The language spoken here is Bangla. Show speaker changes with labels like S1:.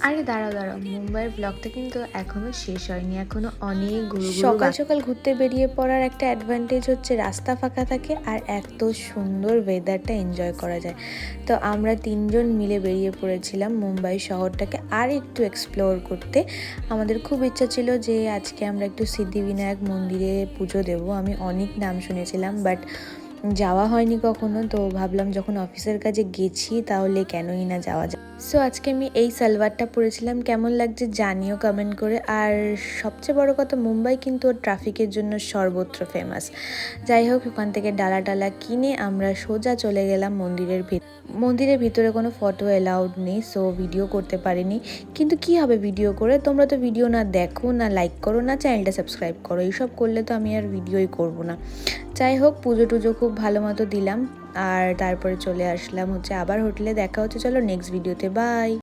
S1: আরে দাঁড়াও দাঁড়াও, মুম্বাইয়ের ব্লগটা কিন্তু এখনো শেষ হয়নি, এখনো অনেক ঘুরু ঘুরু
S2: সকাল সকাল ঘুরতে বেরিয়ে পড়ার একটা অ্যাডভান্টেজ হচ্ছে রাস্তা ফাঁকা থাকে আর এত সুন্দর ওয়েদারটা এনজয় করা যায়। তো আমরা তিনজন মিলে বেরিয়ে পড়েছিলাম মুম্বাই শহরটাকে আর একটু এক্সপ্লোর করতে। আমাদের খুব ইচ্ছা ছিল যে আজকে আমরা একটু সিদ্ধিবিনায়ক মন্দিরে পুজো দেব। আমি অনেক নাম শুনেছিলাম, বাট যাওয়া হয়নি কখনো। তো ভাবলাম যখন অফিসের কাজে গেছি তাহলে কেনই না যাওয়া যায়। সো আজকে আমি এই সালোয়ারটা পরেছিলাম, কেমন লাগছে জানিও কমেন্ট করে। আর সবচেয়ে বড় কথা, মুম্বাই কিন্তু ওর ট্রাফিকের জন্য সর্বত্র ফেমাস। যাই হোক, ওখান থেকে ডালা টালা কিনে আমরা সোজা চলে গেলাম মন্দিরের ভিতরে কোনো ফটো অ্যালাউড নেই, সো ভিডিও করতে পারিনি। কিন্তু কি হবে ভিডিও করে, তোমরা তো ভিডিও না দেখো, না লাইক করো, না চ্যানেলটা সাবস্ক্রাইব করো। এইসব করলে তো আমি আর ভিডিওই করব না। যাই হোক, পুজো টুজো খুব ভালো মতো দিলাম আর তারপরে চলে আসলাম আবার হোটেলে। দেখা হচ্ছে, চলো নেক্সট ভিডিওতে, বাই।